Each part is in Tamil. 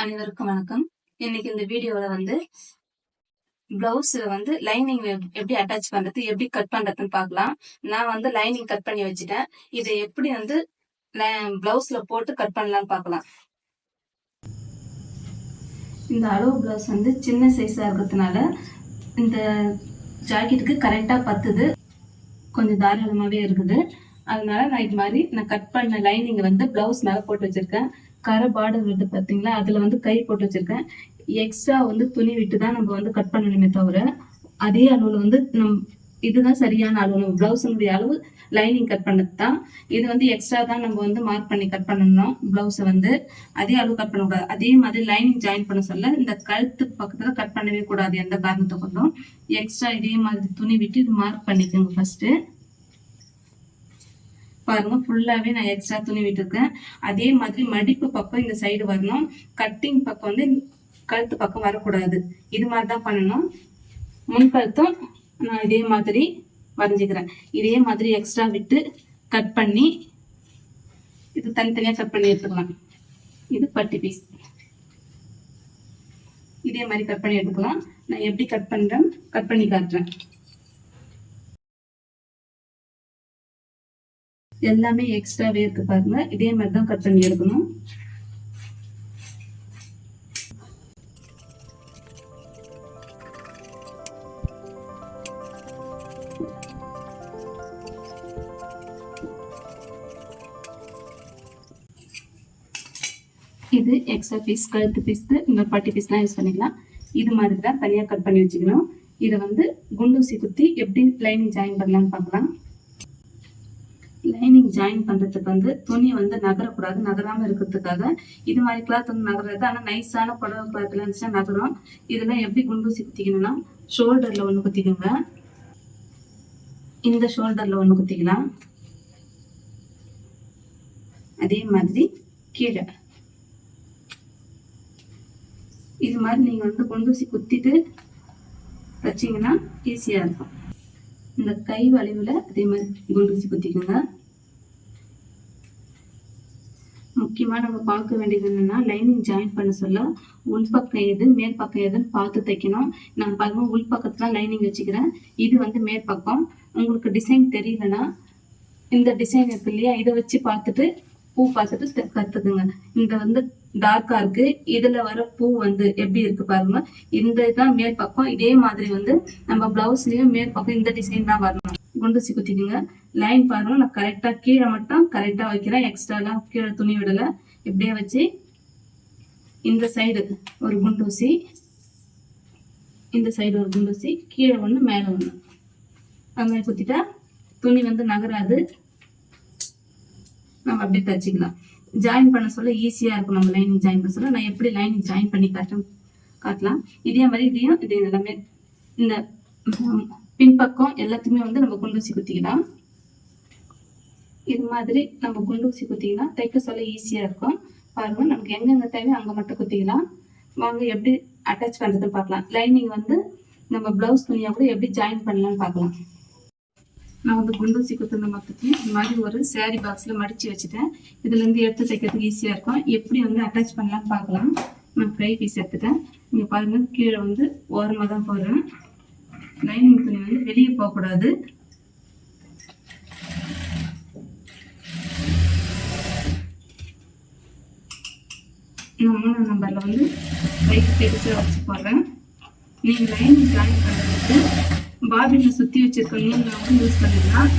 அனைவருக்கும் வணக்கம். இன்னைக்கு இந்த வீடியோல வந்து பிளவுஸ்ல வந்து லைனிங் எப்படி அட்டாச் பண்றது, எப்படி கட் பண்றதுன்னு பார்க்கலாம். நான் வந்து லைனிங் கட் பண்ணி வச்சுட்டேன். இதை எப்படி வந்து பிளவுஸ்ல போட்டு கட் பண்ணலாம்னு பார்க்கலாம். இந்த அளவு பிளவுஸ் வந்து சின்ன சைஸா இருக்கிறதுனால இந்த ஜாக்கெட்டுக்கு கரெக்டா பத்துது, கொஞ்சம் தாராளமாவே இருக்குது. அதனால நான் இது மாதிரி நான் கட் பண்ண லைனிங் வந்து பிளவுஸ் மேல போட்டு வச்சிருக்கேன். கரை பார்டர் விட்டு பார்த்தீங்களா, அதுல வந்து கை போட்டு வச்சிருக்கேன். எக்ஸ்ட்ரா வந்து துணி விட்டு தான் நம்ம வந்து கட் பண்ணணுமே தவிர அதே அளவுல வந்து இதுதான் சரியான அளவு. நம்ம பிளவுஸுடைய அளவு லைனிங் கட் பண்ணது தான். இது வந்து எக்ஸ்ட்ரா தான் நம்ம வந்து மார்க் பண்ணி கட் பண்ணணும். பிளவுஸை வந்து அதே அளவு கட் பண்ணக்கூடாது. அதே மாதிரி லைனிங் ஜாயின் பண்ண சொல்ல இந்த கழுத்து பக்கத்துல கட் பண்ணவே கூடாது எந்த காரணத்தை கொண்டும். எக்ஸ்ட்ரா இதே மாதிரி துணி விட்டு இது மார்க் பண்ணிக்கோங்க. ஃபர்ஸ்ட் பாருங்க, ஃபுல்லாவே நான் எக்ஸ்ட்ரா துணி விட்டுருக்கேன். அதே மாதிரி மடிப்பு பக்கம் இந்த சைடு வரணும், கட்டிங் பக்கம் வந்து கழுத்து பக்கம் வரக்கூடாது. இது மாதிரி தான் பண்ணணும். முன்கழுத்தும் நான் இதே மாதிரி வரைஞ்சிக்கிறேன். இதே மாதிரி எக்ஸ்ட்ரா விட்டு கட் பண்ணி இது தனித்தனியா கட் பண்ணி எடுத்துக்கலாம். இது பட்டி பீஸ், இதே மாதிரி கட் பண்ணி எடுத்துக்கலாம். நான் எப்படி கட் பண்றேன் கட் பண்ணி காட்டுறேன். எல்லாமே எக்ஸ்ட்ராவே இருக்கு பாருங்க. இதே மாதிரி தான் கட் பண்ணி எடுக்கணும். இது எக்ஸ்ட்ரா பீஸ், கழுத்து பீஸ், இந்த பட்டி பீஸ்லாம் யூஸ் பண்ணிக்கலாம். இது மாதிரி தான் தனியாக கட் பண்ணி வச்சுக்கணும். இதை வந்து குண்டூசி குத்தி எப்படி லைனிங் ஜாயின் பண்ணலாம்னு பார்க்கலாம். லைனிங் ஜாயின் பண்றதுக்கு வந்து துணி வந்து நகரக்கூடாது. நகராம இருக்கிறதுக்காக இது மாதிரி கிளாத் வந்து நகராது. ஆனால் நைஸான புடவை கிளாத்ல இருந்துச்சுன்னா நகரும். இதெல்லாம் எப்படி குண்டூசி குத்திக்கணும்னா, ஷோல்டர்ல ஒன்று குத்திக்கோங்க, இந்த ஷோல்டர்ல ஒன்று குத்திக்கலாம், அதே மாதிரி கீழே. இது மாதிரி நீங்க வந்து குண்டூசி குத்திட்டு வச்சீங்கன்னா ஈஸியா இருக்கும். இந்த கை வளைவுல அதே மாதிரி குண்டூசி குத்திக்கோங்க. முக்கியமா நம்ம பார்க்க வேண்டியது என்னன்னா, லைனிங் ஜாயின் பண்ண சொல்ல உள்பக்கம் எது மேல் பக்கம் எதுன்னு பார்த்து தைக்கணும். நான் பாருங்க உள்பக்கத்துல லைனிங் வச்சுக்கிறேன். இது வந்து மேற்பக்கம். உங்களுக்கு டிசைன் தெரியலன்னா இந்த டிசைன் இருக்கு இல்லையா, இதை வச்சு பார்த்துட்டு பூ பார்த்துட்டு கத்துக்குங்க. இந்த வந்து டார்க்கா இருக்கு, இதுல வர பூ வந்து எப்படி இருக்கு பாருங்க. இந்த இதுதான் மேல் பக்கம். இதே மாதிரி வந்து நம்ம பிளவுஸ்லயும் மேல் பக்கம் இந்த டிசைன் தான் வரணும். குண்டூசி குத்திக்குங்க. லைன் பாருங்க, நான் கரெக்டா கீழே மட்டும் கரெக்டா வைக்கிறேன். எக்ஸ்ட்ரா எல்லாம் கீழே துணி விடல. இப்படியே வச்சு இந்த சைடு ஒரு குண்டூசி, இந்த சைடு ஒரு குண்டூசி, கீழே ஒண்ணு மேல ஒண்ணு, அது மாதிரி குத்திட்டா துணி வந்து நகராது. நம்ம அப்படியே தச்சுக்கலாம். ஜாயின் பண்ண சொல்ல ஈஸியா இருக்கும். நம்ம லைனிங் ஜாயின் பண்ண சொல்ல நான் எப்படி லைனிங் ஜாயின் பண்ணி காட்டலாம். இதே மாதிரி இதையும் இதே எல்லாமே இந்த பின்பக்கம் எல்லாத்தையுமே வந்து நம்ம குண்டூசி குத்திக்கலாம். இது மாதிரி நம்ம குண்டூசி குத்திங்கன்னா தைக்க சொல்ல ஈஸியா இருக்கும். பாருங்க, நமக்கு எங்கெங்க தேவையோ அங்க மட்டும் குத்திக்கலாம். வாங்க எப்படி அட்டாச் பண்றதுன்னு பார்க்கலாம். லைனிங் வந்து நம்ம பிளவுஸ் துணியா கூட எப்படி ஜாயின் பண்ணலாம்னு பார்க்கலாம். நான் வந்து குண்டூசி குத்துன மொத்தத்தையும் இந்த மாதிரி ஒரு சாரி பாக்ஸ்ல மடிச்சு வச்சுட்டேன். இதுல இருந்து எடுத்து தைக்கிறதுக்கு ஈஸியா இருக்கும். எப்படி வந்து அட்டாச் பண்ணலாம்னு பார்க்கலாம். நான் ஃப்ரை பீஸ் எடுத்துட்டேன். இங்க பாருங்க, கீழே வந்து ஓரமா தான் போடுறேன். லைனிங் துணி வந்து வெளியே போகக்கூடாது. நான் 3 நம்பர்ல வந்து கைக்கு பெருசா வச்சு போடுறேன். நீங்க லைனிங் ஜாயின் பண்றதுக்கு பாபினை சுத்தி வச்சிருக்க நூல் வந்து யூஸ் பண்ணிக்கலாம்.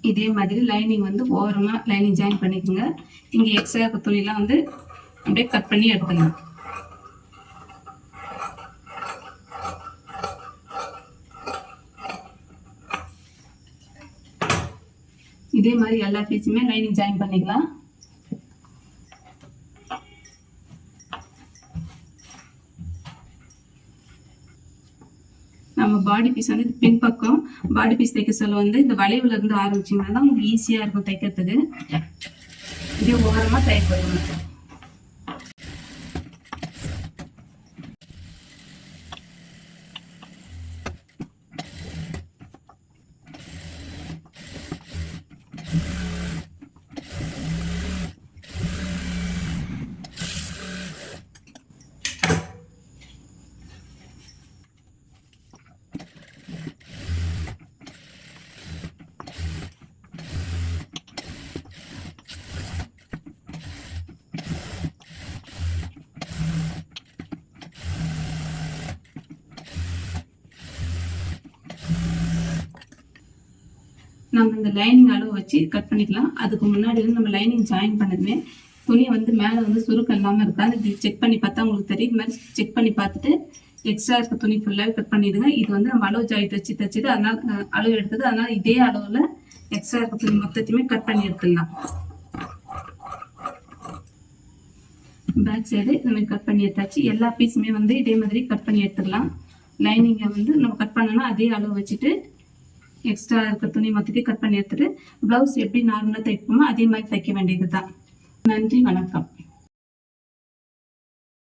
இதே மாதிரி லைனிங் வந்து ஓரமா லைனிங் ஜாயின் பண்ணிக்கோங்க. இங்க எக்ஸ்ட்ரா துணிலாம் வந்து அப்படியே கட் பண்ணி எடுத்துக்கலாம். இதே மாதிரி எல்லா பீஸுமே லைனிங் ஜாயின் பண்ணிக்கலாம். நம்ம பாடி பீஸ் வந்து பின்பக்கம் பாடி பீஸ் தைக்க சொல்ல வந்து இந்த வளைவுல இருந்து ஆரம்பிச்சீங்கன்னா தான் உங்களுக்கு ஈஸியா இருக்கும் தைக்கிறதுக்கு. இதே ஓரமா தைக்கணும். நம்ம இந்த லைனிங் அளவு வச்சு கட் பண்ணிக்கலாம். அதுக்கு முன்னாடி வந்து நம்ம லைனிங் ஜாயின் பண்ணதுமே துணி வந்து மேலே வந்து சுருக்கம் இல்லாமல் இருக்கா அது செக் பண்ணி பார்த்தா உங்களுக்கு தெரியும். இது மாதிரி செக் பண்ணி பார்த்துட்டு எக்ஸ்ட்ரா இருக்க துணி ஃபுல்லாகவே கட் பண்ணிடுங்க. இது வந்து நம்ம அளவு ஜாயிண்ட் வச்சு தைச்சது, அதனால அளவு எடுத்தது, அதனால இதே அளவில் எக்ஸ்ட்ரா இருக்க துணி மொத்தத்தையுமே கட் பண்ணி எடுத்துடலாம். பேக் சைடு இந்த மாதிரி கட் பண்ணி எடுத்தாச்சு. எல்லா பீஸுமே வந்து இதே மாதிரி கட் பண்ணி எடுத்துக்கலாம். லைனிங்கை வந்து நம்ம கட் பண்ணோம்னா அதே அளவு வச்சுட்டு எக்ஸ்ட்ரா இருக்க துணி மொத்தத்தையும் கட் பண்ணி எடுத்துட்டு ப்ளவுஸ் எப்படி நார்மலாக தைப்போமோ அதே மாதிரி தைக்க வேண்டியது தான். நன்றி, வணக்கம்.